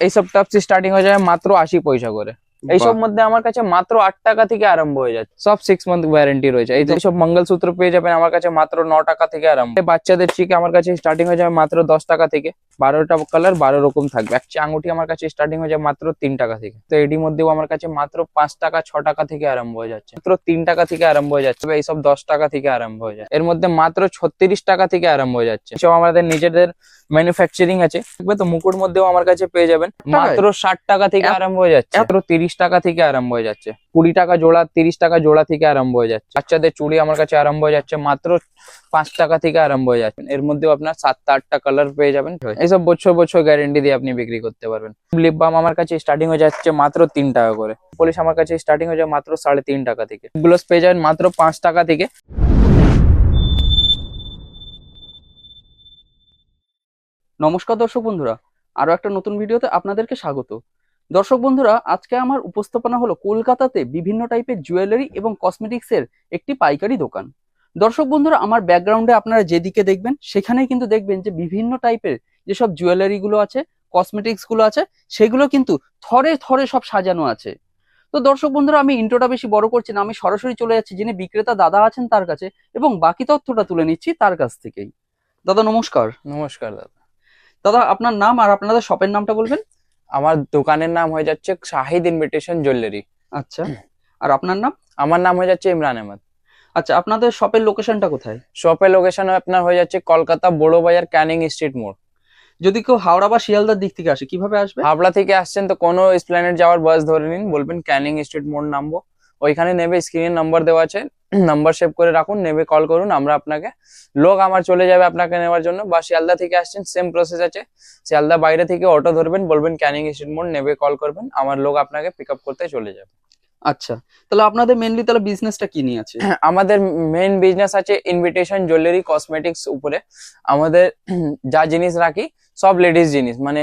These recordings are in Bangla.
এইসব টপস স্টার্টিং হয়ে যায় মাত্র 80 পয়সা করে। এইসব মধ্যে আমার কাছে মাত্র 8 টাকা থেকে আরম্ভ হয়ে যাচ্ছে, সব 6 মান্থ ওয়ারেন্টি রয়েছে। এইসব মঙ্গলসূত্র পেয়ে যাবেন আমার কাছে মাত্র 9 টাকা থেকে আরম্ভ। বাচ্চাদের চিক আমার কাছে স্টার্টিং হয়ে যাবে মাত্র 10 টাকা থেকে, 12টা কালার 12 রকম থাকবে। এক আঙুঠি আমার কাছে স্টার্টিং হয়ে যায় মাত্র 3 টাকা থেকে। তো এটির মধ্যেও আমার কাছে মাত্র 5 টাকা 6 টাকা থেকে আরম্ভ হয়ে যাচ্ছে, মাত্র 3 টাকা থেকে আরম্ভ হয়ে যাচ্ছে। এইসব 10 টাকা থেকে আরম্ভ হয়ে যায়। এর মধ্যে মাত্র 36 টাকা থেকে আরম্ভ হয়ে যাচ্ছে। সব আমাদের নিজেদের ম্যানুফ্যাকচারিং আছে। তো মুকুট মধ্যেও আমার কাছে পেয়ে যাবেন মাত্র 60 টাকা থেকে আরম্ভ হয়ে যাচ্ছে, মাত্র 30 টাকা থেকে আরম্ভ হয়ে যাচ্ছে। 20 টাকা জোড়া, 30 টাকা জোড়া থেকে আরম্ভ হয়ে যাচ্ছে। বাচ্চাদের চুড়ি আমার কাছে আরম্ভ হয়ে যাচ্ছে মাত্র 5 টাকা থেকে আরম্ভ হয়ে যাচ্ছে। এর মধ্যেও আপনার 7টা 8টা কালার পেয়ে যাবেন। এইসব বছর বছর গ্যারেন্টি দিয়ে আপনি বিক্রি করতে পারবেন। লিপ বাম আমার কাছে স্টার্টিং হয়ে যাচ্ছে মাত্র 3 টাকা করে। পলিশ আমার কাছে স্টার্টিং হয়ে যায় মাত্র 3.5 টাকা থেকে। গ্লোস পেয়ে যাবেন মাত্র 5 টাকা থেকে। নমস্কার দর্শক বন্ধুরা, আরো একটা নতুন ভিডিওতে আপনাদেরকে স্বাগত। দর্শক বন্ধুরা, আজকে আমার উপস্থাপনা হলো কলকাতাতে বিভিন্ন টাইপের জুয়েলারি এবং কসমেটিক্সের একটি পাইকারি দোকান। দর্শক বন্ধুরা, আমার ব্যাকগ্রাউন্ডে আপনারা যেদিকে দেখবেন সেখানেই কিন্তু দেখবেন যে বিভিন্ন টাইপের যেসব জুয়েলারি গুলো আছে, কসমেটিক্স গুলো আছে, সেগুলো কিন্তু থরে থরে সব সাজানো আছে। তো দর্শক বন্ধুরা, আমি ইন্ট্রোটা বেশি বড় করছি না, আমি সরাসরি চলে যাচ্ছি যিনি বিক্রেতা দাদা আছেন তার কাছে এবং বাকি তথ্যটা তুলে নিচ্ছি তার কাছ থেকেই। দাদা নমস্কার। নমস্কার দাদা। দাদা আপনার নাম আর আপনাদের শপের নামটা বলবেন। আমার দোকানের নাম হয়ে যাচ্ছে শাহিদ ইনভিটেশন জুয়েলারি। আচ্ছা, আর আপনার নাম? আমার নাম হয়ে যাচ্ছে ইমরান আহমেদ। আচ্ছা, আপনাদের শপের লোকেশনটা কোথায়? শপের লোকেশন আপনার হয়ে যাচ্ছে কলকাতা বড় বাজার ক্যানিং স্ট্রিট মোড়। যদি কেউ হাওড়া বা শিয়ালদার দিক থেকে আসে কিভাবে আসবে? হাবড়া থেকে আসছেন তো কোনো এসপ্ল্যানেড যাওয়ার বাস ধরে নিন, বলবেন ক্যানিং স্ট্রিট মোড় নামবো, ওইখানে নেবে। স্ক্রিনে নাম্বার দেওয়া আছে, নাম্বার সেভ করে রাখুন, নেবে কল করুন, আমরা আপনাকে লোক আমার চলে যাবে আপনাকে নেওয়ার জন্য। বা শিয়ালদা থেকে আসছেন সেম প্রসেস আছে, শিয়ালদা বাইরে থেকে অটো ধরবেন, বলবেন ক্যানিং স্ট্রিট মোড়, নেবে কল করবেন, আমার লোক আপনাকে পিক আপ করতে চলে যাবে। আচ্ছা, তাহলে আপনাদের মেইনলি তাহলে বিজনেসটা কি নিয়ে আছে? আমাদের মেইন বিজনেস আছে ইনভিটেশন জুয়েলারি কসমেটিক্স উপরে। আমাদের যা জিনিস রাখি সব লেডিস জিনিস, মানে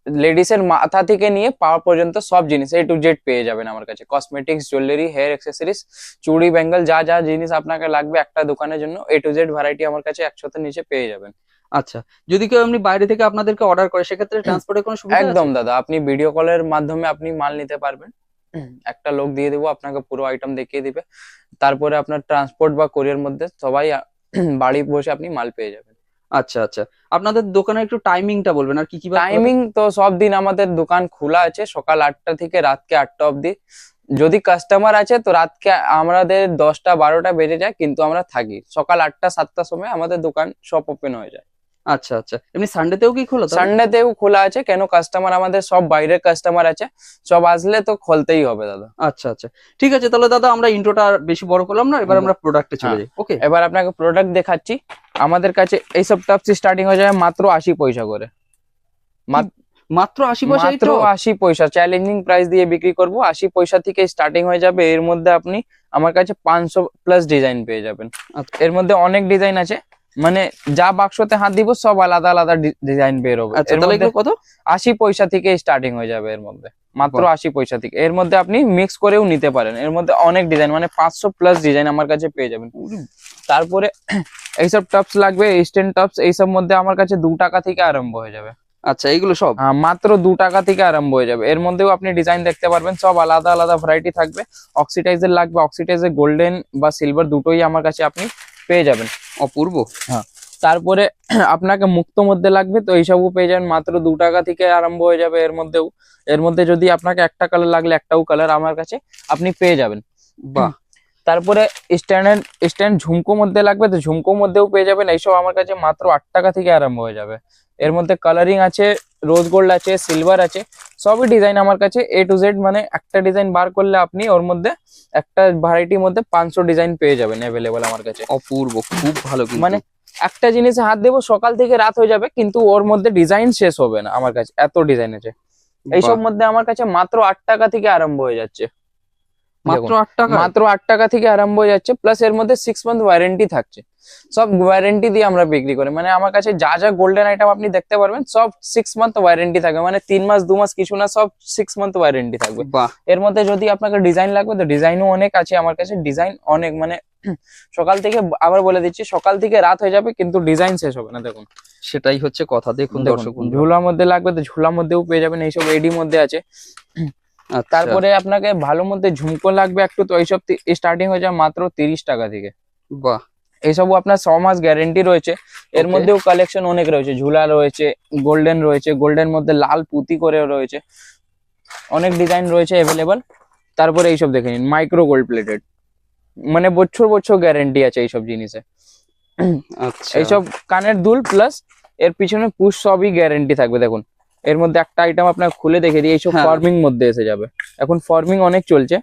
লেডিসের মাথা থেকে নিয়ে পাওয়া পর্যন্ত সব জিনিস A to Z পেয়ে যাবেন আমার কাছে। কসমেটিক্স, জুয়েলারি, হেয়ার অ্যাক্সেসরিজ, চুড়ি, বেঙ্গল, যা যা জিনিস আপনাকে লাগবে একটা দোকানের জন্য A to Z ভ্যারাইটি আমার কাছে একসাথে নিচে পেয়ে যাবেন। আচ্ছা, যদি কেউ এমনি বাইরে থেকে আপনাদেরকে অর্ডার করে সেক্ষেত্রে ট্রান্সপোর্টের কোনো সুবিধা আছে? একদম দাদা, আপনি ভিডিও কলের মাধ্যমে আপনি মাল নিতে পারবেন। একটা লোক দিয়ে দেবো, আপনাকে পুরো আইটেম দেখিয়ে দিবে, তারপরে আপনার ট্রান্সপোর্ট বা কোরিয়ার মধ্যে সবাই বাড়ি বসে আপনি মাল পেয়ে যাবেন। আচ্ছা আচ্ছা, আপনাদের দোকানের একটু টাইমিংটা বলবেন আর কি কি? টাইমিং তো সব দিন আমাদের দোকান খোলা আছে, সকাল 8টা থেকে রাতকে 8টা অবধি। যদি কাস্টমার আছে তো রাতকে আমাদের 10টা 12টা বেজে যায়, কিন্তু আমরা থাকি সকাল 8টা 7টার সময় আমাদের দোকান সব ওপেন হয়ে যায়। আচ্ছা আচ্ছা, এমনি সানডেতেও কি খোলা? সানডেতেও খোলা আছে, কেন কাস্টমার আমাদের সব বাইরের কাস্টমার আছে, সব আসলে তো খুলতেই হবে দাদা। আচ্ছা আচ্ছা, ঠিক আছে। তাহলে দাদা আমরা ইন্ট্রোটা বেশি বড় করলাম না, এবার আমরা প্রোডাক্টে চলে যাই। ওকে, এবার আপনাকে প্রোডাক্ট দেখাচ্ছি। আমাদের কাছে এইসব টপস স্টার্টিং হয়ে যায় মাত্র 80 পয়সা করে। মাত্র 80 পয়সা? মাত্র 80 পয়সা চ্যালেঞ্জিং প্রাইস দিয়ে বিক্রি করব। 80 পয়সা থেকে স্টার্টিং হয়ে যাবে। এর মধ্যে আপনি আমার কাছে 500 প্লাস ডিজাইন পেয়ে যাবেন। এর মধ্যে অনেক ডিজাইন আছে, মানে যা বাক্সতে হাত দিব সব আলাদা আলাদা ডিজাইন বের হবে। আচ্ছা, তাহলে এগুলো কত? 80 পয়সা থেকে স্টার্টিং হয়ে যাবে এর মধ্যে, মাত্র 80 পয়সা থেকে। এর মধ্যে আপনি মিক্স করেও নিতে পারেন। এর মধ্যে অনেক ডিজাইন, মানে 500 প্লাস ডিজাইন আমার কাছে পেয়ে যাবেন। তারপরে এইসব টপস লাগবে, স্ট্যান্ড টপস, এইসব মধ্যে আমার কাছে 2 টাকা থেকে আরম্ভ হয়ে যাবে। আচ্ছা, এইগুলো সব মাত্র 2 টাকা থেকে আরম্ভ হয়ে যাবে। এর মধ্যেও আপনি ডিজাইন দেখতে পারবেন, সব আলাদা আলাদা ভ্যারাইটি থাকবে। অক্সিডাইজের লাগবে, অক্সিডাইজের গোল্ডেন বা সিলভার দুটোই আমার কাছে আপনি পেয়ে যাবেন। অপূর্ব। হ্যাঁ, তারপরে আপনাকে মুক্ত মধ্যে লাগবে তো এইসবও পেয়ে যাবেন, মাত্র 2 টাকা থেকে আরম্ভ হয়ে যাবে। এর মধ্যে যদি আপনাকে একটা কালার লাগলে একটাও কালার আমার কাছে আপনি পেয়ে যাবেন। বাহ। তারপরে স্ট্যান্ড ঝুমকো মধ্যে লাগবে তো ঝুমকো মধ্যেও পেয়ে যাবেন। এইসব আমার কাছে মাত্র 8 টাকা থেকে আরম্ভ হয়ে যাবে। এর মধ্যে কালারিং আছে, রোজ গোল্ড আছে, সিলভার আছে, সবই ডিজাইন আমার কাছে A to Z। মানে একটা ডিজাইন বার করলে আপনি ওর মধ্যে একটা ভ্যারাইটির মধ্যে 500 ডিজাইন পেয়ে যাবেন অ্যাভেলেবল আমার কাছে। অপূর্ব, খুব ভালো। মানে একটা জিনিসে হাত দেবো সকাল থেকে রাত হয়ে যাবে, কিন্তু ওর মধ্যে ডিজাইন শেষ হবে না আমার কাছে, এত ডিজাইন আছে। এইসব মধ্যে আমার কাছে মাত্র 8 টাকা থেকে আরম্ভ হয়ে যাচ্ছে। মাত্র 8 টাকা? মাত্র 8 টাকা থেকে আরম্ভ হয়ে যাচ্ছে। প্লাস এর মধ্যে 6 মান্থ ওয়ারেন্টি থাকছে। সব ওয়ারেন্টি দিয়ে আমরা বিক্রি করি। মানে আমার কাছে যা যা গোল্ডেন আইটেম আপনি দেখতে পারবেন সব 6 মান্থ ওয়ারেন্টি থাকবে, মানে 3 মাস 2 মাস কিছু না, সব 6 মান্থ ওয়ারেন্টি থাকবে। এর মধ্যে যদি আপনাকে ডিজাইন লাগবে তো ডিজাইনও অনেক আছে আমার কাছে, ডিজাইন অনেক। মানে সকাল থেকে আবার বলে দিচ্ছি, সকাল থেকে রাত হয়ে যাবে কিন্তু ডিজাইন শেষ হবে না। দেখুন সেটাই হচ্ছে কথা। দেখুন দেখুন, দর্শক বন্ধুরা, ঝুলার মধ্যে লাগবে তো ঝুলার মধ্যেও পেয়ে যাবেন, এইসব এডি মধ্যে আছে। আচ্ছা, তারপরে আপনাকে ভালো মধ্যে ঝুমকো লাগবে একটু, তো এইসব স্টার্টিং হয়ে যায় মাত্র 30 টাকা থেকে। বাহ, এইসবও আপনার 6 মাস গ্যারেন্টি রয়েছে। এর Okay. মধ্যেও কালেকশন অনেক রয়েছে, ঝুলা রয়েছে, গোল্ডেন রয়েছে, গোল্ডেন মধ্যে লাল পুঁতি করে রয়েছে, অনেক ডিজাইন রয়েছে অ্যাভেলেবল। তারপরে এইসব দেখে নিন, মাইক্রো গোল্ড প্লেটেড, মানে বছর বছর গ্যারেন্টি আছে এইসব জিনিসে। আচ্ছা, এইসব কানের দুল প্লাস এর পিছনে পুশ সবই গ্যারেন্টি থাকবে। দেখুন এর মধ্যে একটা আইটেম আপনার খুলে দেখে দিই, এইসব হ্যাঁ। ফর্মিং মধ্যে এসে যাবে, এখন ফর্মিং অনেক চলছে।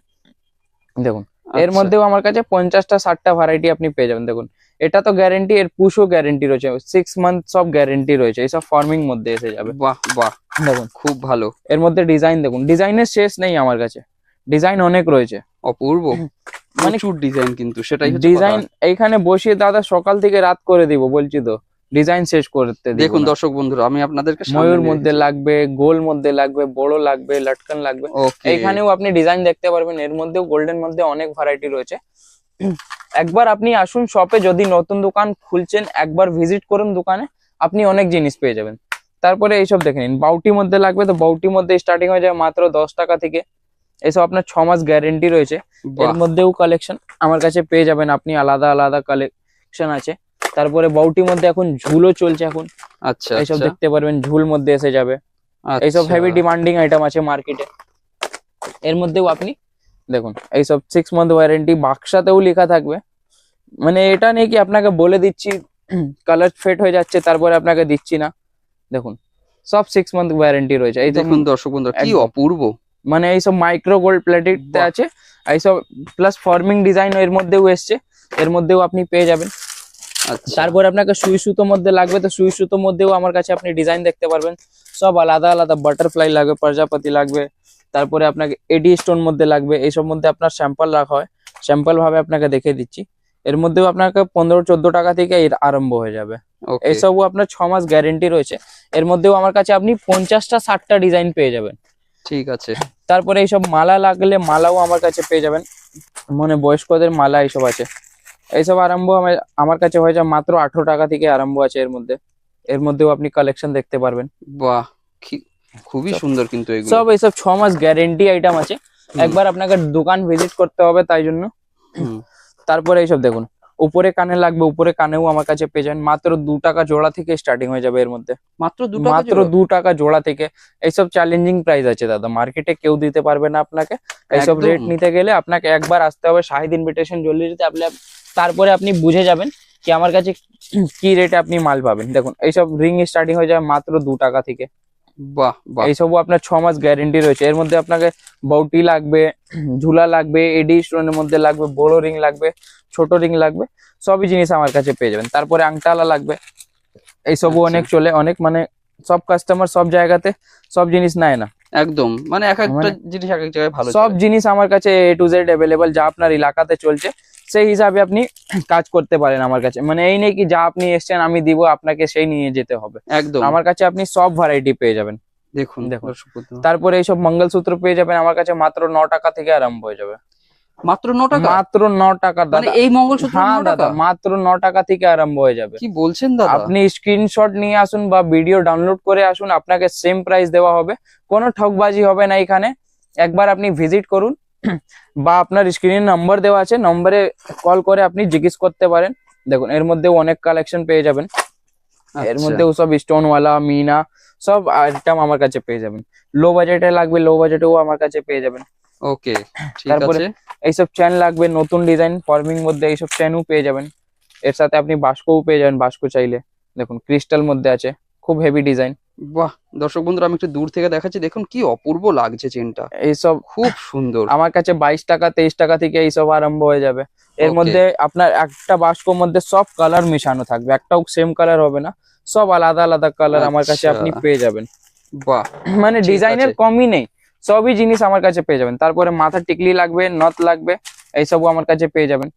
দেখুন এর আচ্ছা, মধ্যেও আমার কাছে 50টা 60টা ভ্যারাইটি আপনি পেয়ে যাবেন। দেখুন এটা তো গ্যারেন্টি, এর পুশও গ্যারেন্টি রয়েছে, 6 মান্থ সব গ্যারেন্টি রয়েছে, এইসব ফর্মিং মধ্যে এসে যাবে। বাহ বাহ, দেখুন খুব ভালো, এর মধ্যে ডিজাইন দেখুন, ডিজাইনের শেষ নেই আমার কাছে, ডিজাইন অনেক রয়েছে। অপূর্ব, মানে প্রচুর ডিজাইন, কিন্তু সেটাই হচ্ছে ডিজাইন কথা। এইখানে বসিয়ে দাদা সকাল থেকে রাত করে দিব বলছি তো, ডিজাইন শেষ করতে দিব দেখুন না। দর্শক বন্ধুরা, আমি আপনাদেরকে সামনে ময়ূর নিয়ে মধ্যে এসেছি। লাগবে, গোল মধ্যে লাগবে, বড় লাগবে, লটকন লাগবে, ওকে, এইখানেও আপনি ডিজাইন দেখতে পারবেন। এর মধ্যেও গোল্ডেন মধ্যে অনেক ভ্যারাইটি রয়েছে। একবার আপনি আসুন শপে, যদি নতুন দোকান খুলছেন একবার ভিজিট করুন দোকানে, আপনি অনেক জিনিস পেয়ে যাবেন। তারপরে এইসব দেখে নিন, বাউটি মধ্যে লাগবে তো বাউটির মধ্যে স্টার্টিং হয়ে যায় মাত্র 10 টাকা থেকে। এসব আপনার 6 মাস গ্যারেন্টি রয়েছে। এর বাহ, মধ্যেও কালেকশন আমার কাছে পেয়ে যাবেন আপনি, আলাদা আলাদা কালেকশন আছে। তারপরে বাউটির মধ্যে এখন ঝুলও চলছে এখন, আচ্ছা, এইসব আচ্ছা, দেখতে পারবেন, ঝুল মধ্যে এসে যাবে। এইসব আচ্ছা, হেভি ডিমান্ডিং আইটেম আছে মার্কেটে। এর মধ্যেও আপনি দেখুন এইসব 6 মান্থ ওয়ারেন্টি, বাক্সাতেও লেখা থাকবে। মানে এটা নেই কি আপনাকে বলে দিচ্ছি কালার ফেড হয়ে যাচ্ছে তারপরে আপনাকে দিচ্ছি না। দেখুন সব 6 মান্থ ওয়ারেন্টি রয়েছে। এই দেখুন দর্শক বন্ধুরা, কি একদম। অপূর্ব, মানে এইসব মাইক্রো গোল্ড প্লেটেড বাহ। আছে, এইসব প্লাস ফর্মিং ডিজাইন এর মধ্যেও এসছে, এর মধ্যেও আপনি পেয়ে যাবেন। আচ্ছা, তারপরে আপনাকে সুই সুতো মধ্যে লাগবে তো সুই সুতো মধ্যেও আমার কাছে আপনি ডিজাইন দেখতে পারবেন, সব আলাদা আলাদা। বাটারফ্লাই লাগবে, প্রজাপতি লাগবে, তারপরে আপনাকে এডি স্টোন মধ্যে লাগবে, এইসব মধ্যে আপনার স্যাম্পল রাখা হয়, স্যাম্পল ভাবে আপনাকে দেখে দিচ্ছি। এর মধ্যেও আপনাকে 15-14 টাকা থেকে এর আরম্ভ হয়ে যাবে। ওকে, এইসবও আপনার 6 মাস গ্যারেন্টি রয়েছে। এর মধ্যেও আমার কাছে আপনি 50টা 60টা ডিজাইন পেয়ে যাবেন। ঠিক আছে, তারপরে এইসব মালা লাগলে মালাও আমার কাছে পেয়ে যাবেন, মানে বয়স্কদের মালা এইসব আছে। এইসব আরম্ভ আমার কাছে হয়ে যায় মাত্র 18 টাকা থেকে আরম্ভ আছে এর মধ্যে। এর মধ্যেও আপনি কালেকশন দেখতে পারবেন। বাহ, খুবই সব- সুন্দর কিন্তু এগুলো। সব এইসব 6 মাস গ্যারেন্টি আইটেম আছে। হুম। একবার আপনাকে দোকান ভিজিট করতে হবে তাই জন্য। হুম, তারপরে এইসব দেখুন, উপরে কানে লাগবে, উপরে কানেও আমার কাছে পেয়ে যাবেন, মাত্র 2 টাকা জোড়া থেকে স্টার্টিং হয়ে যাবে এর মধ্যে। মাত্র 2 টাকা মাত্র জোড়া? 2 টাকা জোড়া থেকে। এইসব চ্যালেঞ্জিং প্রাইস আছে দাদা, মার্কেটে কেউ দিতে পারবে না আপনাকে। এইসব একদম। রেট নিতে গেলে আপনাকে একবার আসতে হবে, শাহিদ ইনভিটেশন জুয়েলারিতে। তারপরে আপনি বুঝে যাবেন কি আমার কাছে কি রেটে আপনি মাল পাবেন। দেখুন এইসব রিং স্টার্টিং হয়ে যায় মাত্র 2 টাকা থেকে। বাহ বাহ, এইসবও আপনার 6 মাস গ্যারেন্টি রয়েছে। এর মধ্যে আপনাকে বাউটি লাগবে, ঝুলা লাগবে, এডি স্টোনের মধ্যে লাগবে, বড় রিং লাগবে, ছোট রিং লাগবে, সবই জিনিস আমার কাছে পেয়ে যাবেন। তারপরে আংটালা লাগবে, এইসবও আচ্ছা। অনেক চলে, অনেক মানে সব কাস্টমার সব জায়গাতে সব জিনিস নেয় না। একদম, মানে এক একটা মানে জিনিস এক এক জায়গায় ভালো সব চলে। জিনিস আমার কাছে A to Z অ্যাভেলেবল, যা আপনার এলাকাতে চলছে সেই হিসাবে আপনি কাজ করতে পারেন আমার কাছে। মানে এই নেই কি যা আপনি এসছেন আমি দিব আপনাকে সেই নিয়ে যেতে হবে। একদম, আমার কাছে আপনি সব ভ্যারাইটি পেয়ে যাবেন। দেখুন দেখুন। দর্শক বন্ধুরা, তারপরে এইসব মঙ্গলসূত্র পেয়ে যাবেন আমার কাছে মাত্র 9 টাকা থেকে আরম্ভ হয়ে যাবে। মাত্র 9 টাকা? মাত্র 9 টাকা মানে দাদা। এই মঙ্গলসূত্র হ্যাঁ 9 দাদা, টাকা? মাত্র 9 টাকা থেকে আরম্ভ হয়ে যাবে। কি বলছেন দাদা? আপনি স্ক্রিনশট নিয়ে আসুন বা ভিডিও ডাউনলোড করে আসুন, আপনাকে সেম প্রাইস দেওয়া হবে, কোনো ঠকবাজি হবে না এখানে। একবার আপনি ভিজিট করুন বা আপনার স্ক্রিনের নাম্বার দেওয়া আছে, নম্বরে কল করে আপনি জিজ্ঞেস করতে পারেন। দেখুন এর মধ্যেও অনেক কালেকশন পেয়ে যাবেন। এর আচ্ছা, মধ্যেও সব স্টোন ওয়ালা, মিনা, সব আইটেম আমার কাছে পেয়ে যাবেন। লো বাজেটে লাগবে, লো বাজেটেও আমার কাছে পেয়ে যাবেন। ওকে, ঠিক তারপরে আছে, এইসব চেন লাগবে, নতুন ডিজাইন ফর্মিং মধ্যে এইসব চেনও পেয়ে যাবেন। এর সাথে আপনি বাস্কও পেয়ে যাবেন, বাস্ক চাইলে। দেখুন ক্রিস্টাল মধ্যে আছে, খুব হেভি ডিজাইন। বাহ। দর্শক বন্ধুরা, আমি একটু দূর থেকে দেখাচ্ছি, দেখুন কি অপূর্ব লাগছে চেনটা, এইসব খুব সুন্দর। আমার কাছে 22 টাকা 23 টাকা থেকে এইসব আরম্ভ হয়ে যাবে। এর Okay. মধ্যে আপনার একটা বাস্কর মধ্যে সব কালার মিশানো থাকবে, একটাও সেম কালার হবে না, সব আলাদা আলাদা কালার আমার কাছে আচ্ছা। আপনি পেয়ে যাবেন। বাহ, মানে ঠিক ডিজাইনের আছে। কমই নেই, সবই জিনিস আমার কাছে পেয়ে যাবেন। তারপরে মাথার টিকলি লাগবে, নথ লাগবে, এইসবও আমার কাছে পেয়ে যাবেন।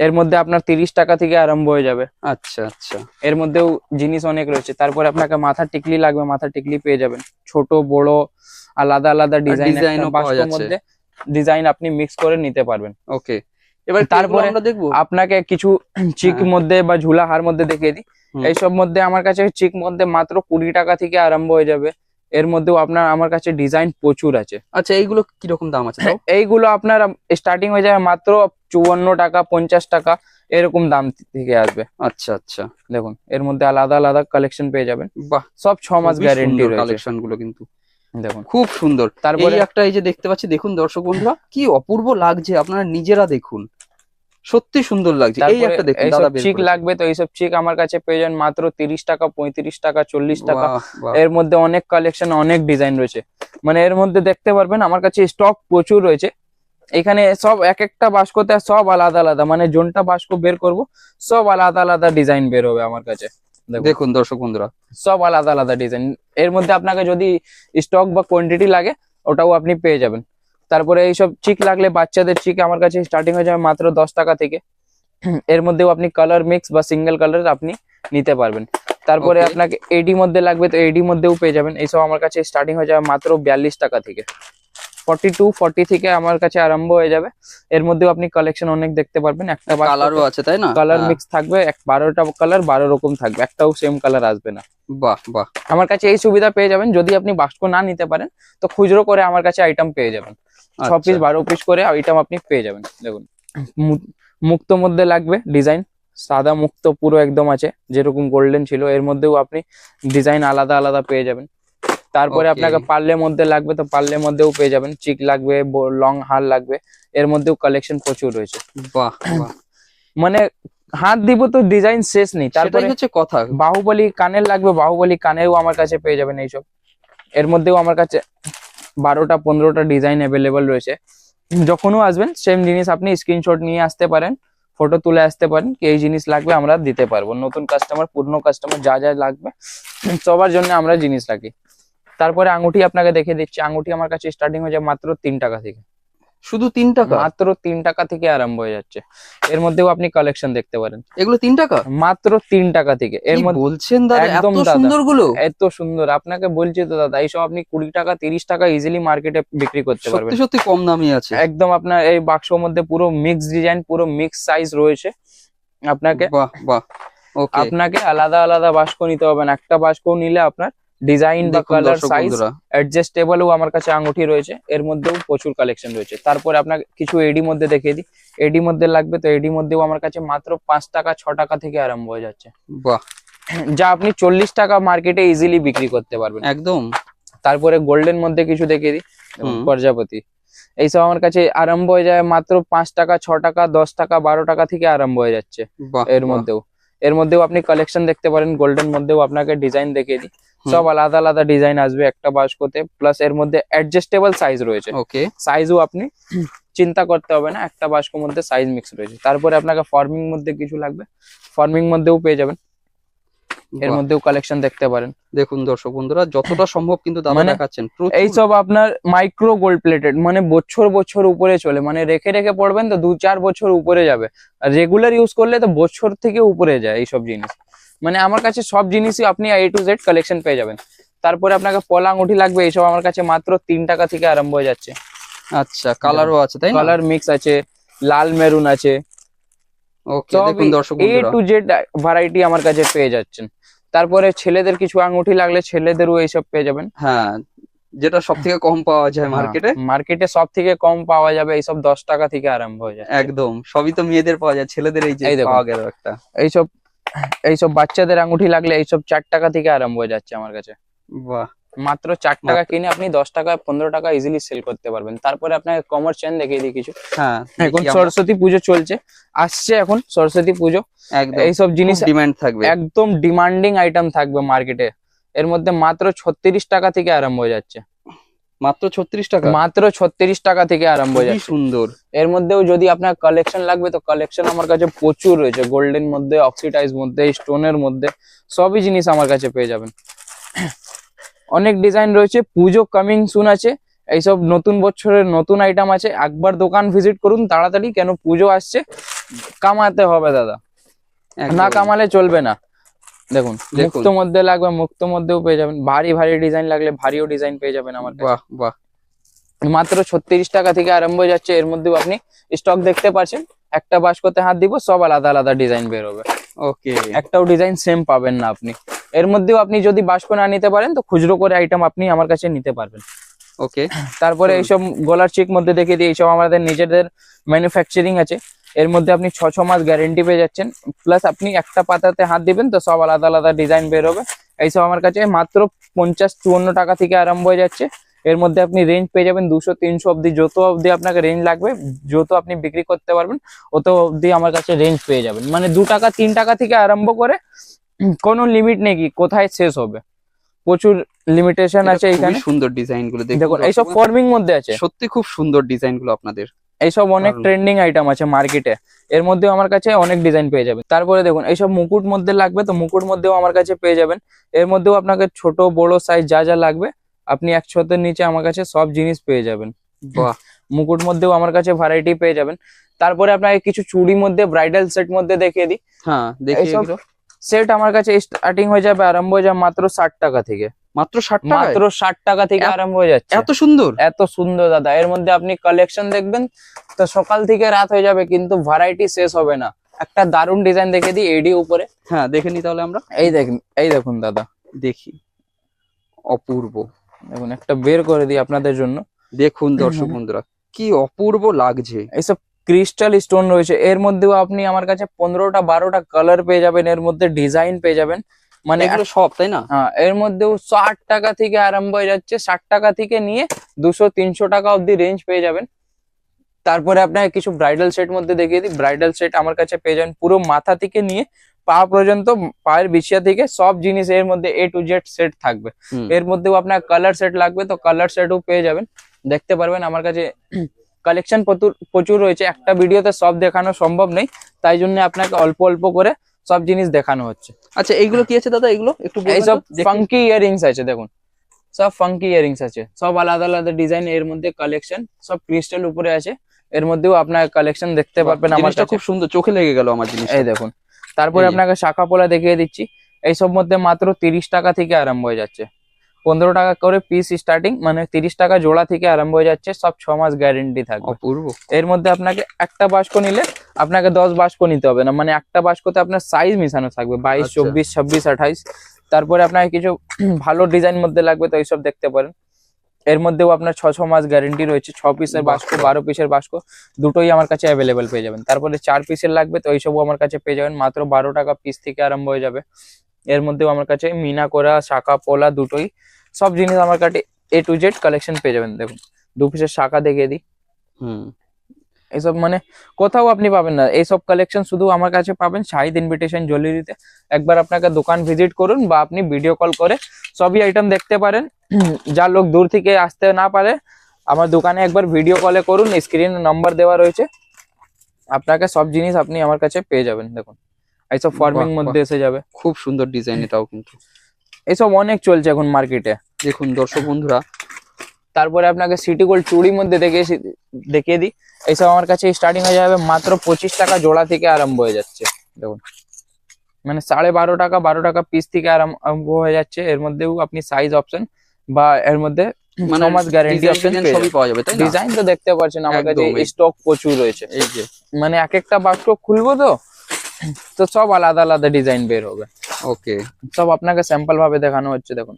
এর মধ্যে আপনার 30 টাকা থেকে আরম্ভ হয়ে যাবে। আচ্ছা আচ্ছা, এর মধ্যেও জিনিস অনেক রয়েছে। তারপরে আপনাকে মাথার টিকলি লাগবে, মাথার টিকলি পেয়ে যাবেন, ছোট বড় আলাদা আলাদা ডিজাইন। ডিজাইনও পাওয়া বাস্কর যাচ্ছে। মধ্যে ডিজাইন আপনি মিক্স করে নিতে পারবেন। ওকে, এবার তারপরে তারপরে আমরা দেখবো। আপনাকে কিছু চিক হ্যাঁ। মধ্যে বা ঝুলা হার মধ্যে দেখিয়ে দিই। হুম। এইসব মধ্যে আমার কাছে চিক মধ্যে মাত্র 20 টাকা থেকে আরম্ভ হয়ে যাবে। এর মধ্যেও আপনার আমার কাছে ডিজাইন প্রচুর আছে। আচ্ছা, এইগুলো কিরকম দাম আছে তাও? এইগুলো আপনার স্টার্টিং হয়ে যাবে মাত্র 54 টাকা 50 টাকা এরকম দাম থেকে আসবে। আচ্ছা আচ্ছা, দেখুন এর মধ্যে আলাদা আলাদা কালেকশন পেয়ে যাবেন। বাহ, সব 6 মাস গ্যারেন্টি রয়েছে। কালেকশন গুলো কিন্তু দেখুন খুব সুন্দর। তারপরে এই একটা, এই যে দেখতে পাচ্ছি, দেখুন দর্শক বন্ধুরা কি অপূর্ব লাগছে, আপনারা নিজেরা দেখুন, সত্যি সুন্দর লাগছে। এই তারপরে একটা দেখুন, এইসব দাদা বের চিক করেছে। লাগবে তো এইসব চিক আমার কাছে পেয়ে যান মাত্র 30 টাকা 35 টাকা 40 টাকা। বাহ বাহ, এর মধ্যে অনেক কালেকশন অনেক ডিজাইন রয়েছে, মানে এর মধ্যে দেখতে পারবেন আমার কাছে স্টক প্রচুর রয়েছে। এখানে সব এক একটা বাস্কতে সব আলাদা আলাদা, মানে যোনটা বাস্ক বের করব সব আলাদা আলাদা ডিজাইন বের হবে আমার কাছে। দেখুন দর্শক বন্ধুরা, সব আলাদা আলাদা ডিজাইন। এর মধ্যে আপনাকে যদি স্টক বা কোয়ান্টিটি লাগে ওটাও আপনি পেয়ে যাবেন। তারপরে এইসব চিক লাগলে বাচ্চাদের চিক আমার কাছে স্টার্টিং হয়ে যাবে মাত্র 10 টাকা থেকে। এর মধ্যেও আপনি কালার মিক্স বা সিঙ্গেল কালার আপনি নিতে পারবেন। তারপরে Okay. আপনাকে এডি মধ্যে লাগবে তো এডি মধ্যেও পেয়ে যাবেন। এইসব আমার কাছে স্টার্টিং হয়ে যাবে মাত্র 42 টাকা থেকে। 40 থেকে আমার কাছে আরম্ভ হয়ে যাবে। এর মধ্যেও আপনি কালেকশন অনেক দেখতে পারবেন। একটা কালারও আছে তাই না? কালার হ্যাঁ। মিক্স থাকবে, 12টা কালার 12 রকম থাকবে, একটাও সেম কালার আসবে না। বাহ বাহ, আমার কাছে এই সুবিধা পেয়ে যাবেন। যদি আপনি বাক্স না নিতে পারেন তো খুচরো করে আমার কাছে আইটেম পেয়ে যাবেন। 6 পিস আচ্ছা। 12 পিস করে আইটেম আপনি পেয়ে যাবেন। দেখুন মুক্ত মধ্যে লাগবে ডিজাইন, সাদা মুক্ত পুরো একদম আছে, যেরকম গোল্ডেন ছিল এর মধ্যেও আপনি ডিজাইন আলাদা আলাদা পেয়ে যাবেন। তারপরে Okay. আপনাকে পার্লের মধ্যে লাগবে তো পার্লের মধ্যেও পেয়ে যাবেন। চিক লাগবে, লং হার লাগবে, এর মধ্যেও কালেকশন প্রচুর রয়েছে। বাহ বাহ, মানে হাত দিব তো ডিজাইন শেষ নেই। তারপরে সেটাই হচ্ছে কথা। বাহুবলী কানের লাগবে, বাহুবলী কানেরও আমার কাছে পেয়ে যাবেন এইসব। এর মধ্যেও আমার কাছে 12টা 15টা ডিজাইন অ্যাভেলেবল রয়েছে। যখনও আসবেন সেম জিনিস আপনি স্ক্রিনশট নিয়ে আসতে পারেন, ফটো তুলে আসতে পারেন কি এই জিনিস লাগবে আমরা দিতে পারবো। নতুন কাস্টমার পুরনো কাস্টমার যা যা লাগবে সবার জন্য আমরা জিনিস রাখি। তারপরে আঙুঠি আপনাকে দেখে দিচ্ছি। আঙুঠি আমার কাছে স্টার্টিং হয়ে যায় মাত্র 3 টাকা থেকে। শুধু 3 টাকা? মাত্র 3 টাকা থেকে আরম্ভ হয়ে যাচ্ছে। এর মধ্যেও আপনি কালেকশন দেখতে পারেন। এগুলো 3 টাকা? মাত্র 3 টাকা থেকে। এর কি মধ্যে বলছেন দাদা, এত একদম দাদা, সুন্দর গুলো? এত সুন্দর আপনাকে বলছি তো দাদা, এইসব আপনি 20 টাকা 30 টাকা ইজিলি মার্কেটে বিক্রি করতে পারবেন। সত্যি সত্যি কম দামি আছে একদম আপনার এই বাক্সর মধ্যে পুরো মিক্স ডিজাইন, পুরো মিক্স সাইজ রয়েছে। আপনাকে বাহ বাহ, ওকে। আপনাকে আলাদা আলাদা বাক্স নিতে হবে না, একটা বাক্স নিলে আপনার ডিজাইন বা দেখুন কালার দর্শক সাইজ বন্ধুরা, অ্যাডজাস্টেবলও আমার কাছে আঙুঠি রয়েছে। এর মধ্যেও প্রচুর কালেকশন রয়েছে। তারপরে আপনাকে কিছু এডি মধ্যে দেখিয়ে দিই। এডি মধ্যে লাগবে তো এডি মধ্যেও আমার কাছে মাত্র 5 টাকা 6 টাকা থেকে আরম্ভ হয়ে যাচ্ছে, বাহ, যা আপনি 40 টাকা মার্কেটে ইজিলি বিক্রি করতে পারবেন। একদম। তারপরে গোল্ডেন মধ্যে কিছু দেখিয়ে দিই। হুম। প্রজাপতি এইসব আমার কাছে আরম্ভ হয়ে যায় মাত্র 5 টাকা 6 টাকা 10 টাকা 12 টাকা থেকে আরম্ভ হয়ে যাচ্ছে। বাহ এর বাহ, মধ্যেও আপনি কালেকশন দেখতে পারেন। গোল্ডেন মধ্যেও আপনাকে ডিজাইন দেখিয়ে দিই। হুম। সব আলাদা আলাদা ডিজাইন আসবে একটা বাস্কতে, প্লাস এর মধ্যে অ্যাডজাস্টেবল সাইজ রয়েছে। ওকে। সাইজও আপনি চিন্তা করতে হবে না, একটা বাস্কর মধ্যে সাইজ মিক্স রয়েছে। তারপরে আপনাকে ফর্মিং মধ্যে কিছু লাগবে, ফর্মিং মধ্যেও পেয়ে যাবেন। এর বাহ। মধ্যেও কালেকশন দেখতে পারেন। দেখুন দর্শক বন্ধুরা, যতটা সম্ভব কিন্তু দাদা মানে দেখাচ্ছেন প্রচুর। এইসব আপনার মাইক্রো গোল্ড প্লেটেড, মানে বছর বছর উপরে চলে, মানে রেখে রেখে পড়বেন তো 2-4 বছর উপরে যাবে। আর রেগুলার ইউজ করলে তো বছর থেকে উপরে যায় এইসব জিনিস। মানে আমার কাছে সব জিনিসই আপনি A to Z কালেকশন পেয়ে যাবেন। তারপরে আপনাকে পলা আঙুঠি লাগবে, এইসব আমার কাছে মাত্র 3 টাকা থেকে আরম্ভ হয়ে যাচ্ছে। আচ্ছা, কালারও আছে তাই না? কালার মিক্স আছে, লাল মেরুন আছে, ওকে। সব দেখুন দর্শক A বন্ধুরা, to Z ভ্যারাইটি আমার কাছে পেয়ে যাচ্ছেন। তারপরে ছেলেদের কিছু আঙুঠি লাগলে ছেলেদেরও এইসব পেয়ে যাবেন। হ্যাঁ, যেটা সব থেকে কম পাওয়া যায় মার্কেটে। মার্কেটে সব থেকে কম পাওয়া যাবে এইসব 10 টাকা থেকে আরম্ভ হয়ে যায়। একদম, সবই তো মেয়েদের পাওয়া যায়, ছেলেদের এই যে এই দেখুন। পাওয়া গেল একটা। এইসব বাচ্চাদের আঙুঠি লাগলে এইসব 4 টাকা থেকে আরম্ভ হয়ে যাচ্ছে আমার কাছে। বাহ, মাত্র 4 টাকা কিনে আপনি 10 টাকা 15 টাকা ইজিলি সেল করতে পারবেন। তারপরে আপনাকে কমার চেন দেখিয়ে দিই কিছু। হ্যাঁ। এখন দেখি আমরা। সরস্বতী পুজো চলছে, আসছে এখন সরস্বতী পুজো। একদম, এইসব জিনিস ডিমান্ড থাকবে। একদম ডিমান্ডিং আইটেম থাকবে মার্কেটে। এর মধ্যে মাত্র 36 টাকা থেকে আরম্ভ হয়ে যাচ্ছে। মাত্র 36 টাকা? মাত্র 36 টাকা থেকে আরম্ভ হয়ে খুবই যাচ্ছে। সুন্দর। এর মধ্যেও যদি আপনার কালেকশন লাগবে তো কালেকশন আমার কাছে প্রচুর রয়েছে। গোল্ডেন মধ্যে, অক্সিডাইজ মধ্যে, স্টোনের মধ্যে সবই জিনিস আমার কাছে পেয়ে যাবেন। অনেক ডিজাইন রয়েছে। পুজো কামিং সুন আছে, এইসব নতুন বছরের নতুন আইটেম আছে। একবার দোকান ভিজিট করুন তাড়াতাড়ি, কেন পুজো আসছে, কামাতে হবে দাদা, না একদম। কামালে চলবে না। দেখুন দেখুন। মুক্ত মধ্যে লাগবে, মুক্ত মধ্যেও পেয়ে যাবেন। ভারী ভারী ডিজাইন লাগলে ভারীও ডিজাইন পেয়ে যাবেন আমার কাছে। বাহ বাহ, মাত্র 36 টাকা থেকে আরম্ভ হয়ে যাচ্ছে। এর মধ্যেও আপনি স্টক দেখতে পাচ্ছেন, একটা বাস্কতে হাত দিব, সব আলাদা আলাদা ডিজাইন বের হবে। ওকে, একটাও ডিজাইন সেম পাবেন না আপনি। এর মধ্যেও আপনি যদি বাস্ক না নিতে পারেন তো খুচরো করে আইটেম আপনি আমার কাছে নিতে পারবেন। ওকে। তারপরে এইসব গলার চেক মধ্যে দেখিয়ে দিই, এইসব আমাদের নিজেদের ম্যানুফ্যাকচারিং আছে। এর মধ্যে আপনি 6 মাস গ্যারেন্টি পেয়ে যাচ্ছেন, প্লাস আপনি একটা পাতাতে হাত দিবেন তো সব আলাদা আলাদা ডিজাইন বের হবে। এইসব আমার কাছে মাত্র 50-54 টাকা থেকে আরম্ভ হয়ে যাচ্ছে। এর মধ্যে আপনি রেঞ্জ পেয়ে যাবেন 200-300 অব্দি, যত অব্দি আপনাকে রেঞ্জ লাগবে, যত আপনি বিক্রি করতে পারবেন অত অব্দি আমার কাছে রেঞ্জ পেয়ে যাবেন। মানে 2 টাকা 3 টাকা থেকে আরম্ভ করে কোনো লিমিট নেই কি কোথায় শেষ হবে, প্রচুর লিমিটেশন আছে এখানে। সুন্দর ডিজাইন গুলো দেখুন, এইসব ফর্মিং মধ্যে আছে, সত্যি খুব সুন্দর ডিজাইন গুলো আপনাদের। এইসব অনেক ট্রেন্ডিং আইটেম আছে মার্কেটে, এর মধ্যেও আমার কাছে অনেক ডিজাইন পেয়ে যাবেন। তারপরে দেখুন, এইসব মুকুট মধ্যে লাগবে তো মুকুট মধ্যেও আমার কাছে পেয়ে যাবেন। এর মধ্যেও আপনাকে ছোট বড় সাইজ যা যা লাগবে আপনি 100 নিচে আমার কাছে সব জিনিস পেয়ে যাবেন। বাহ, মুকুট মধ্যেও আমার কাছে ভ্যারাইটি পেয়ে যাবেন। তারপরে আপনাকে কিছু চুড়ি মধ্যে ব্রাইডাল সেট মধ্যে দেখিয়ে দিই। হ্যাঁ, দেখি এইসব এগুলো। সেট আমার কাছে স্টার্টিং হয়ে যাবে, আরম্ভ হয়ে যাবে মাত্র 60 টাকা থেকে। মাত্র 60 টাকা? মাত্র 60 টাকা থেকে আরম্ভ হয়ে যাচ্ছে। এত সুন্দর, এত সুন্দর দাদা। এর মধ্যে আপনি কালেকশন দেখবেন তো সকাল থেকে রাত হয়ে যাবে, কিন্তু ভ্যারাইটি শেষ হবে না। একটা দারুন ডিজাইন দেখে দিই এডি উপরে। হ্যাঁ, দেখে নি তাহলে আমরা। এই দেখুন দাদা, দেখি, অপূর্ব। দেখুন একটা বের করে দিই আপনাদের জন্য। দেখুন দর্শক বন্ধুরা, কি অপূর্ব লাগছে। এইসব ক্রিস্টাল স্টোন রয়েছে। এর মধ্যেও আপনি আমার কাছে 15টা-12টা কালার পেয়ে যাবেন, এর মধ্যে ডিজাইন পেয়ে যাবেন। মানে এগুলো সব, তাই না? হ্যাঁ, এর মধ্যেও 60 টাকা থেকে আরম্ভ হয়ে যাচ্ছে। 60 টাকা থেকে নিয়ে 200-300 টাকা অব্দি রেঞ্জ পেয়ে যাবেন। তারপরে আপনাকে কিছু ব্রাইডাল সেট মধ্যে দেখিয়ে দিই। ব্রাইডাল সেট আমার কাছে পেয়ে যাবেন পুরো মাথা থেকে নিয়ে পা পর্যন্ত, পায়ের বিছিয়া থেকে সব জিনিস এর মধ্যে A to Z সেট থাকবে। এর মধ্যেও আপনার কালার সেট লাগবে তো কালার সেটও পেয়ে যাবেন, দেখতে পারবেন। আমার কাছে কালেকশন প্রচুর রয়েছে, একটা ভিডিওতে সব দেখানো সম্ভব নেই, তাই জন্য আপনাকে অল্প অল্প করে সব জিনিস দেখানো হচ্ছে। আচ্ছা, এইগুলো কি আছে দাদা? এগুলো একটু বলবেন এইসব তো? দেখি। ফাঙ্কি ইয়ারিংস আছে, দেখুন সব ফাঙ্কি ইয়ারিংস আছে, সব আলাদা আলাদা ডিজাইন। এর মধ্যে কালেকশন সব ক্রিস্টাল উপরে আছে। এর মধ্যেও আপনার কালেকশন দেখতে পারবেন আমার জিনিসটা কাছে। খুব সুন্দর, চোখে লেগে গেল আমার জিনিস। এই দেখুন, তারপরে এই যে। আপনাকে শাখা পোলা দেখিয়ে দিচ্ছি। এইসব মধ্যে মাত্র 30 টাকা থেকে আরম্ভ হয়ে যাচ্ছে। 15 টাকা করে পিস স্টার্টিং, মানে 30 টাকা জোড়া থেকে আরম্ভ হয়ে যাচ্ছে। সব 6 মাস গ্যারেন্টি থাকবে। অপূর্ব। এর মধ্যে আপনাকে একটা বাস্ক নিলে আপনাকে 10 বাস্ক নিতে হবে না, মানে একটা বাস্কতে আপনার সাইজ মিশানো থাকবে 22, আচ্ছা। 24, 26, 28। তারপরে আপনাকে কিছু ভালো ডিজাইন মধ্যে লাগবে তো এইসব দেখতে পারেন। এর মধ্যেও আপনার 6 মাস গ্যারেন্টি রয়েছে। 6 পিসের বাস্ক, 12 পিসের বাস্ক দুটোই আমার কাছে অ্যাভেলেবেল পেয়ে যাবেন। তারপরে 4 পিসের লাগবে তো এইসবও আমার কাছে পেয়ে যাবেন, মাত্র 12 টাকা পিস থেকে আরম্ভ হয়ে যাবে। এর মধ্যেও আমার কাছে মিনা করা, শাখা পোলা দুটোই সব জিনিস আমার কাছে A to Z কালেকশন পেয়ে যাবেন। দেখুন 2 পিসের শাখা দেখিয়ে দিই। এইসব মানে কোথাও আপনি পাবেন না, এইসব কালেকশন শুধু আমার কাছে পাবেন শাহিদ ইনভিটেশন জুয়েলারিতে। একবার আপনাকে দোকান ভিজিট করুন বা আপনি ভিডিও কল করে সবই আইটেম দেখতে পারেন। যা লোক দূর থেকে আসতে না পারে আমার দোকানে একবার ভিডিও কলে করুন, স্ক্রিনে নাম্বার দেওয়া রয়েছে, আপনাকে সব জিনিস আপনি আমার কাছে পেয়ে যাবেন। দেখুন এইসব ফর্মিং বাহ, মধ্যে এসে যাবে। খুব সুন্দর ডিজাইন এটাও কিন্তু। এইসব অনেক চলছে এখন মার্কেটে। দেখুন দর্শক বন্ধুরা, তারপরে আপনাকে সিটি গোল্ড চুড়ি মধ্যে দেখিয়ে দিই। এইসব আমার কাছে স্টার্টিং হয়ে যাবে মাত্র 25 টাকা জোড়া থেকে আরম্ভ হয়ে যাচ্ছে। দেখুন মানে 12.5 টাকা 12 টাকা পিস থেকে আরম্ভ হয়ে যাচ্ছে। এর মধ্যেও আপনি সাইজ অপশন বা এর মধ্যে 6 মাস গ্যারেন্টি অপশন সবই পাওয়া যাবে, তাই না? ডিজাইন তো দেখতে পাচ্ছেন আমার কাছে একদমই। স্টক প্রচুর রয়েছে। এই যে, মানে এক একটা বাক্স খুলবো তো সব আলাদা আলাদা ডিজাইন বের হবে। ওকে, সব আপনাকে স্যাম্পল ভাবে দেখানো হচ্ছে। দেখুন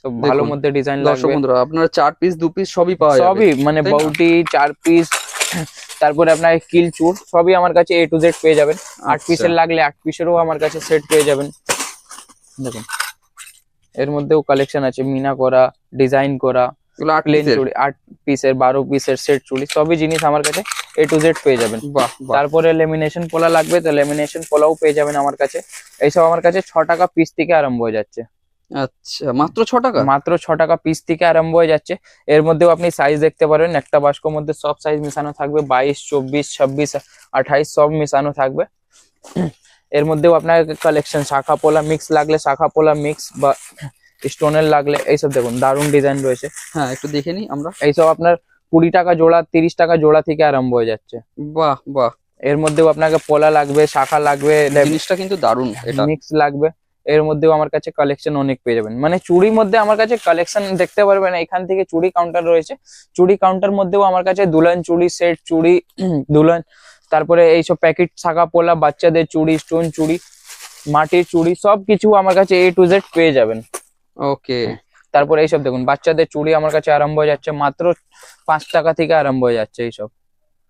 সব ভালো দেখুন, মধ্যে ডিজাইন দর্শক লাগবে। বন্ধুরা, আপনারা 4 পিস 2 পিস সবই পাওয়া যাবে, সবই মানে তাই না? বাউটি 4 পিস, তারপরে আপনার কিল চুর সবই আমার কাছে A to Z পেয়ে যাবেন। 8 আচ্ছা। পিসের লাগলে 8 পিসেরও আমার কাছে সেট পেয়ে যাবেন। দেখুন এর মধ্যেও কালেকশন আছে, মিনা করা, ডিজাইন করা, এগুলো 8 প্লেন পিসের? চুড়ি 8 পিসের 12 পিসের সেট চুড়ি সবই জিনিস আমার কাছে A to Z পেয়ে যাবেন। বাহ বাহ, তারপরে লেমিনেশন পোলা লাগবে তো লেমিনেশন পোলাও পেয়ে যাবেন আমার কাছে। এইসব আমার কাছে 6 টাকা পিস থেকে আরম্ভ হয়ে যাচ্ছে। আচ্ছা, মাত্র 6 টাকা? মাত্র 6 টাকা পিস থেকে আরম্ভ হয়ে যাচ্ছে। এর মধ্যেও আপনি সাইজ দেখতে পারেন, একটা বাস্কর মধ্যে সব সাইজ মিশানো থাকবে, 22, 24, 26, 28 সব মিশানো থাকবে। এর মধ্যেও আপনার কালেকশন শাখা পোলা মিক্স লাগলে শাখা পোলা মিক্স বা স্টোনের লাগলে এইসব দেখুন দারুণ ডিজাইন রয়েছে। হ্যাঁ, একটু দেখে নিই আমরা। এইসব আপনার 20 টাকা জোড়া 30 টাকা জোড়া থেকে আরম্ভ হয়ে যাচ্ছে। বাহ বাহ, এর মধ্যেও আপনাকে পোলা লাগবে, শাখা লাগবে, জিনিসটা কিন্তু দারুণ এটা। মিক্স লাগবে। এর মধ্যেও আমার কাছে কালেকশন অনেক পেয়ে যাবেন। মানে চুড়ির মধ্যে আমার কাছে কালেকশন দেখতে পারবেন। এখান থেকে চুড়ি কাউন্টার রয়েছে, চুড়ি কাউন্টার মধ্যেও আমার কাছে দুলহান চুড়ি সেট চুড়ি দুলহান তারপরে এইসব প্যাকেট শাখা পোলা, বাচ্চাদের চুড়ি, স্টোন চুড়ি, মাটির চুড়ি, সবকিছু আমার কাছে A to Z পেয়ে যাবেন। ওকে। তারপরে এইসব দেখুন, বাচ্চাদের চুড়ি আমার কাছে আরম্ভ হয়ে যাচ্ছে মাত্র 5 টাকা থেকে আরম্ভ হয়ে যাচ্ছে এইসব।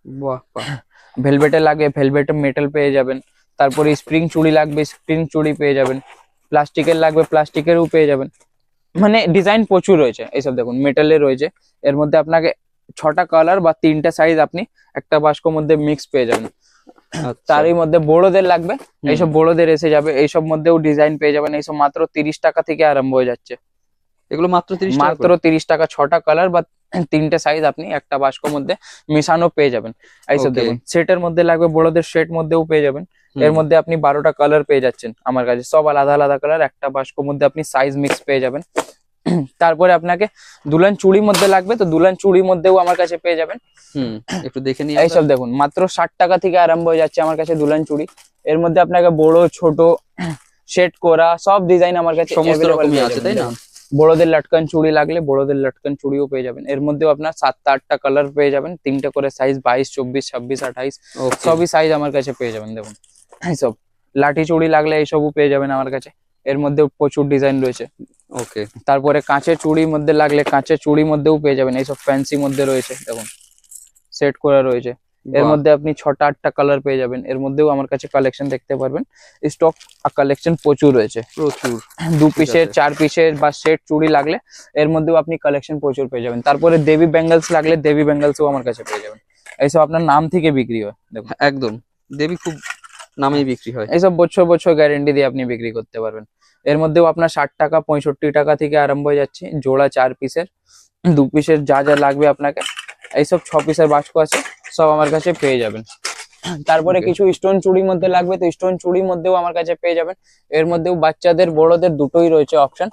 বাহ বাহ। ভেলভেটে লাগে, ভেলভেটে মেটাল পেয়ে যাবেন। তারপরে স্প্রিং চুড়ি লাগবে, স্প্রিং চুড়ি পেয়ে যাবেন। প্লাস্টিকের লাগবে, প্লাস্টিকেরও পেয়ে যাবেন। মানে ডিজাইন প্রচুর রয়েছে। এইসব দেখুন মেটালে রয়েছে, এর মধ্যে আপনাকে 6টা কালার বা 3টা সাইজ আপনি একটা বাস্কর মধ্যে মিক্স পেয়ে যাবেন। আচ্ছা। তারই মধ্যে বড়দের লাগবে, হুম। এইসব বড়দের এসে যাবে, এইসব মধ্যেও ডিজাইন পেয়ে যাবেন। এইসব মাত্র 30 টাকা থেকে আরম্ভ হয়ে যাচ্ছে। এগুলো মাত্র 30 টাকা মাত্র করে? 30 টাকা, 6টা কালার বা 3টে সাইজ আপনি একটা বাস্কর মধ্যে মিশানো পেয়ে যাবেন। এইসব Okay. দেখুন সেটের মধ্যে লাগবে, বড়দের সেট মধ্যেও পেয়ে যাবেন। হুম। এর মধ্যে আপনি 12টা কালার পেয়ে যাচ্ছেন আমার কাছে, সব আলাদা আলাদা কালার। একটা বাস্কর মধ্যে আপনি সাইজ মিক্স পেয়ে যাবেন। তারপরে আপনাকে দুলহান চুড়ির মধ্যে লাগবে, তো দুলহান চুড়ির মধ্যেও আমার কাছে পেয়ে যাবেন। হুম, একটু দেখে নিই এইসব দেখুন মাত্র 60 টাকা থেকে আরম্ভ হয়ে যাচ্ছে আমার কাছে দুলহান চুড়ি। এর মধ্যে আপনাকে বড় ছোট সেট করা সব ডিজাইন আমার কাছে সমস্ত available রকমই পেয়ে আছে, যাবেন। তাই না? দেখুন, বড়দের লটকান চুড়ি লাগলে বড়দের লটকান চুড়িও পেয়ে যাবেন। এর মধ্যেও আপনার 7টা 8টা কালার পেয়ে যাবেন, 3টে করে সাইজ 22 24 26 28 ওকে। সবই সাইজ আমার কাছে পেয়ে যাবেন। দেখুন এইসব লাঠি চুড়ি লাগলে এইসবও পেয়ে যাবেন আমার কাছে, এর মধ্যেও প্রচুর ডিজাইন রয়েছে। ওকে। তারপরে কাঁচের চুড়ির মধ্যে লাগলে কাঁচের চুড়ির মধ্যেও পেয়ে যাবেন। এইসব ফ্যান্সি মধ্যে রয়েছে, দেখুন সেট করা রয়েছে। এর মধ্যে আপনি 6টা 8টা কালার পেয়ে যাবেন। এর মধ্যেও আমার কাছে কালেকশন দেখতে পারবেন, স্টক কালেকশন প্রচুর রয়েছে। প্রচুর। 2 পিসের আছে। 4 পিসের বা সেট চুড়ি লাগলে এর মধ্যেও আপনি কালেকশন প্রচুর পেয়ে যাবেন। তারপরে দেবী ব্যাঙ্গেলস লাগলে দেবী ব্যাঙ্গেলসও আমার কাছে পেয়ে যাবেন। এইসব আপনার নাম থেকে বিক্রি হয়, দেখুন একদম, দেবী খুব নামেই বিক্রি হয়। এইসব বছর বছর গ্যারেন্টি দিয়ে আপনি বিক্রি করতে পারবেন। এর মধ্যেও আপনার 60 টাকা 65 টাকা থেকে আরম্ভ হয়ে যাচ্ছে জোড়া 4 পিসের, 2 পিসের যা যা লাগবে আপনাকে। এইসব 6 পিসের বাস্ক আছে, সব আমার কাছে পেয়ে যাবেন। তারপরে Okay. কিছু স্টোন চুড়ির মধ্যে লাগবে, তো স্টোন চুড়ির মধ্যেও আমার কাছে পেয়ে যাবেন। এর মধ্যেও বাচ্চাদের বড়দের দুটোই রয়েছে অপশন,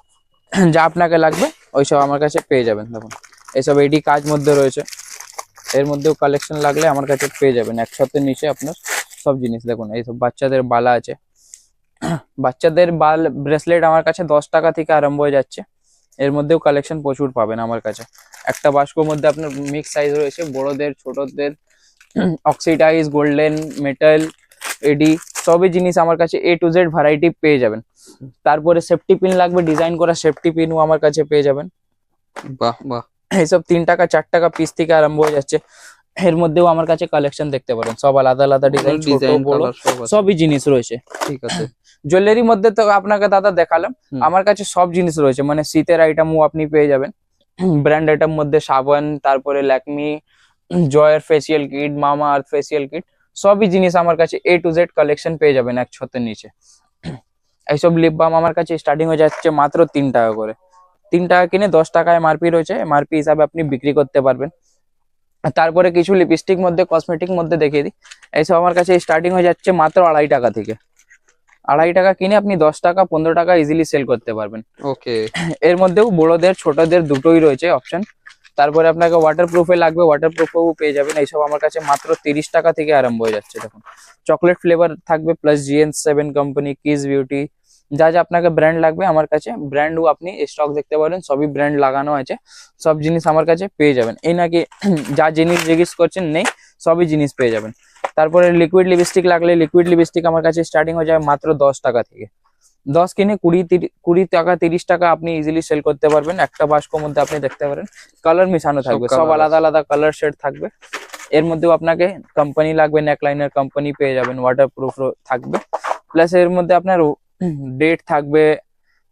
যা আপনাকে লাগবে ওইসব আমার কাছে পেয়ে যাবেন। দেখুন এইসব এডি কাজ মধ্যে রয়েছে, এর মধ্যেও কালেকশন লাগলে আমার কাছে পেয়ে যাবেন। 100 নিচে আপনার সব জিনিস। দেখুন এইসব বাচ্চাদের বালা আছে, বাচ্চাদের বাল ব্রেসলেট আমার কাছে 10 টাকা থেকে আরম্ভ হয়ে যাচ্ছে। এর মধ্যেও কালেকশন প্রচুর পাবেন আমার কাছে। একটা বাস্কর মধ্যে আপনার মিক্স সাইজ রয়েছে, বড়দের ছোটদের, অক্সিডাইজ, গোল্ডেন, মেটাল, এডি সবই জিনিস আমার কাছে A to Z ভ্যারাইটি পেয়ে যাবেন। তারপরে সেফটি পিন লাগবে, ডিজাইন করা সেফটি পিনও আমার কাছে পেয়ে যাবেন। বাহ বাহ। এইসব 3 টাকা 4 টাকা পিস থেকে আরম্ভ হয়ে যাচ্ছে। এর মধ্যেও আমার কাছে কালেকশন দেখতে পারেন, সব আলাদা আলাদা ডিজাইন, ছোট ডিজাইন বড় কালার সব আছে। সবই জিনিস রয়েছে। ঠিক আছে। জুয়েলারির মধ্যে তো আপনাকে দাদা দেখালাম, হুম। আমার কাছে সব জিনিস রয়েছে, মানে শীতের আইটেমও আপনি পেয়ে যাবেন। ব্র্যান্ড আইটেম মধ্যে সাবান, তারপরে ল্যাকমি, জয়ের ফেসিয়াল কিট, মামা আর্থ ফেসিয়াল কিট সবই জিনিস আমার কাছে A to Z কালেকশন পেয়ে যাবেন 1 নিচে। এইসব লিপ বাম আমার কাছে স্টার্টিং হয়ে যাচ্ছে মাত্র 3 টাকা করে। 3 টাকা কিনে 10 টাকা এমআরপি রয়েছে, এমআরপি হিসাবে আপনি বিক্রি করতে পারবেন। আর তারপরে কিছু লিপস্টিক মধ্যে কসমেটিক মধ্যে দেখিয়ে দিই। এইসব আমার কাছে স্টার্টিং হয়ে যাচ্ছে মাত্র 2.5 টাকা থেকে। 2.5 টাকা কিনে আপনি 10 টাকা 15 টাকা ইজিলি সেল করতে পারবেন। ওকে। এর মধ্যেও বড়দের ছোটদের দুটোই রয়েছে অপশন। তারপরে আপনাকে ওয়াটারপ্রুফে লাগবে, ওয়াটারপ্রুফও পেয়ে যাবেন। এইসব আমার কাছে মাত্র 30 টাকা থেকে আরম্ভ হয়ে যাচ্ছে। দেখুন চকলেট ফ্লেভার থাকবে, plus GN7 company, kiss beauty, যা যা আপনাকে ব্র্যান্ড লাগবে আমার কাছে ব্র্যান্ডও আপনি স্টক দেখতে পারেন, সবই ব্র্যান্ড লাগানো আছে। সব জিনিস আমার কাছে পেয়ে যাবেন। এই নাকি যা জিনিস জিজ্ঞেস করছেন নেই, সবই জিনিস পেয়ে যাবেন। তারপরে লিকুইড লিপস্টিক লাগলে লিকুইড লিপস্টিক আমার কাছে স্টার্টিং হয়ে যায় মাত্র 10 টাকা থেকে। 10 কিনে 20 টাকা 30 টাকা আপনি ইজিলি সেল করতে পারবেন। একটা বাস্কর মধ্যে আপনি দেখতে পারেন কালার মিশানো থাকবে, সব colour আলাদা আছে। আলাদা কালার শেড থাকবে। এর মধ্যেও আপনাকে কোম্পানি লাগবে, নেকলাইনার কোম্পানি পেয়ে যাবেন, ওয়াটারপ্রুফ থাকবে। প্লাস এর মধ্যে আপনার ডেট থাকবে,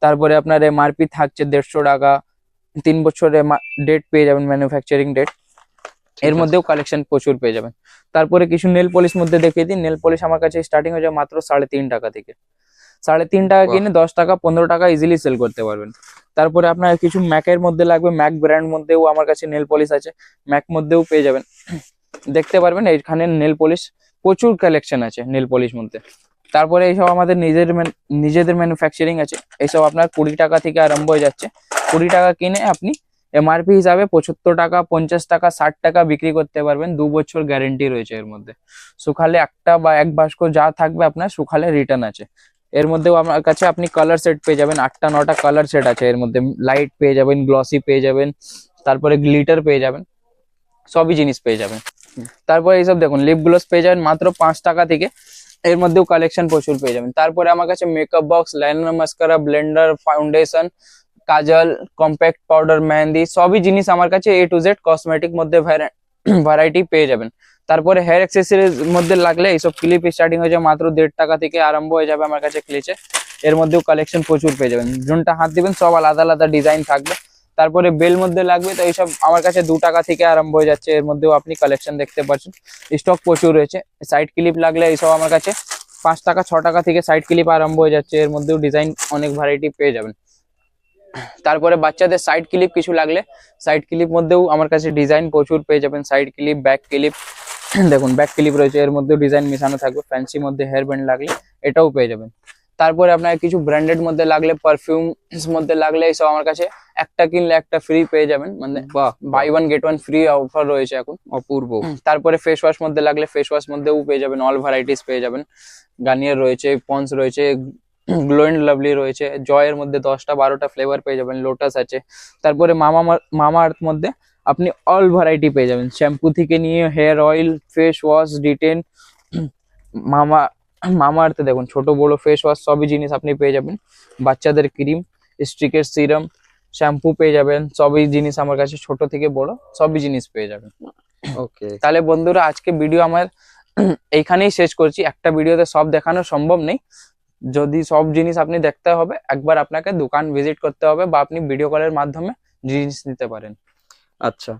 তারপরে আপনার এমআরপি থাকছে 150 টাকা, 3 বছরের ডেট পেয়ে যাবেন, ম্যানুফ্যাকচারিং ডেট। এর মধ্যেও কালেকশন প্রচুর পেয়ে যাবেন। তারপরে কিছু নেল পলিশ মধ্যে দেখিয়ে দিই। নেল পলিশ আমার কাছে স্টার্টিং হয়ে যায় মাত্র 3.5 টাকা থেকে। 3.5 টাকা বাহ। কিনে 10 টাকা 15 টাকা ইজিলি সেল করতে পারবেন। তারপরে আপনার কিছু ম্যাকের মধ্যে লাগবে, ম্যাক ব্র্যান্ড মধ্যেও আমার কাছে নেল পলিশ আছে, ম্যাক মধ্যেও পেয়ে যাবেন। দেখতে পারবেন এইখানে নেল পলিশ প্রচুর কালেকশন আছে নেল পলিশ মধ্যে। তারপরে এইসব আমাদের নিজেদের ম্যানুফ্যাকচারিং আছে। এইসব আপনার 20 টাকা থেকে আরম্ভ হয়ে যাচ্ছে। 20 টাকা কিনে আপনি এমআরপি হিসাবে 75 টাকা 50 টাকা 60 টাকা বিক্রি করতে পারবেন। 2 বছর গ্যারেন্টি রয়েছে এর মধ্যে। শুকালে একটা বা এক বাস্ক যা থাকবে আপনার শুকালে রিটার্ন আছে। এর মধ্যেও আমার কাছে আপনি কালার সেট পেয়ে যাবেন, 8টা 9টা কালার সেট আছে। এর মধ্যে লাইট পেয়ে যাবেন, গ্লসি পেয়ে যাবেন, তারপরে গ্লিটার পেয়ে যাবেন, সবই জিনিস পেয়ে যাবেন। তারপরে এইসব দেখুন লিপ গ্লোস পেয়ে যাবেন মাত্র 5 টাকা থেকে। এর মধ্যেও কালেকশন প্রচুর পেয়ে যাবেন। তারপরে আমার কাছে makeup box, liner, mascara, blender, foundation, kajal, compact powder, mehendi সবই জিনিস আমার কাছে A to Z কসমেটিক মধ্যে ভ্যারাইটি পেয়ে যাবেন। তারপরে হেয়ার অ্যাক্সেসরিজ মধ্যে লাগলে এইসব ক্লিপ স্টার্টিং হয়ে যাবে মাত্র 1.5 টাকা থেকে আরম্ভ হয়ে যাবে আমার কাছে ক্লিচে। এর মধ্যেও কালেকশন প্রচুর পেয়ে যাবেন, যোনটা হাত দিবেন সব আলাদা আলাদা ডিজাইন থাকবে। তারপরে বেল মধ্যে লাগবে তো এইসব আমার কাছে 2 টাকা থেকে আরম্ভ হয়ে যাচ্ছে, এর মধ্যেও আপনি কালেকশন দেখতে পাচ্ছেন, স্টক প্রচুর রয়েছে। সাইড ক্লিপ লাগলে এইসব আমার কাছে 5 টাকা 6 টাকা থেকে সাইড ক্লিপ আরম্ভ হয়ে যাচ্ছে, এর মধ্যেও ডিজাইন অনেক ভ্যারাইটি পেয়ে যাবেন। তারপরে বাচ্চাদের সাইড ক্লিপ কিছু লাগলে সাইড ক্লিপ মধ্যেও আমার কাছে ডিজাইন প্রচুর পেয়ে যাবেন। সাইড ক্লিপ, ব্যাক ক্লিপ, দেখুন ব্যাক ক্লিপ রয়েছে, এর মধ্যেও ডিজাইন মিশানো থাকবে। ফ্যান্সি মধ্যে হেয়ার ব্যান্ড লাগলে এটাও পেয়ে যাবেন। তারপরে আপনার কিছু ব্র্যান্ডেড মধ্যে লাগলে, পারফিউমস মধ্যে লাগলে এইসব আমার কাছে একটা কিনলে একটা ফ্রি পেয়ে যাবেন, মানে বাহ, buy one get one free offer রয়েছে এখন। অপূর্ব। তারপরে ফেস ওয়াশ মধ্যে লাগলে ফেস ওয়াশ মধ্যেও পেয়ে যাবেন, অল ভ্যারাইটিস পেয়ে যাবেন। গার্নিয়ার রয়েছে, পন্স রয়েছে, গ্লো এন্ড লাভলি রয়েছে, জয়ের মধ্যে 10টা 12টা ফ্লেভার পেয়ে যাবেন, লোটাস আছে। তারপরে মামা আর্থ মধ্যে আপনি অল ভ্যারাইটি পেয়ে যাবেন, শ্যাম্পু থেকে নিয়ে হেয়ার অয়েল, ফেস ওয়াশ, ডিটেন, মামা আর্থে দেখুন ছোট বড় ফেস ওয়াশ সবই জিনিস আপনি পেয়ে যাবেন। বাচ্চাদের ক্রিম, স্ট্রিকের সিরাম, শ্যাম্পু পেয়ে যাবেন, সবই জিনিস আমার কাছে ছোট থেকে বড় সবই জিনিস পেয়ে যাবেন। ওকে, তাহলে বন্ধুরা আজকে ভিডিও আমার এইখানেই শেষ করছি। একটা ভিডিওতে সব দেখানো সম্ভব নেই, যদি সব জিনিস আপনি দেখতে হবে একবার আপনাকে দোকান ভিজিট করতে হবে, বা আপনি ভিডিও কলের মাধ্যমে জিনিস নিতে পারেন। আচ্ছা।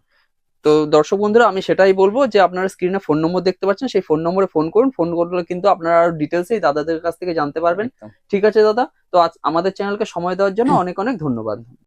তো দর্শক বন্ধুরা, আমি সেটাই বলবো যে আপনারা স্ক্রিনে ফোন নম্বর দেখতে পাচ্ছেন, সেই ফোন নম্বরে ফোন করুন। ফোন করলে কিন্তু আপনারা আরো ডিটেলস এই দাদাদের কাছ থেকে জানতে পারবেন। একদম। ঠিক আছে দাদা, তো আজ আমাদের চ্যানেলকে সময় দেওয়ার জন্য অনেক অনেক ধন্যবাদ।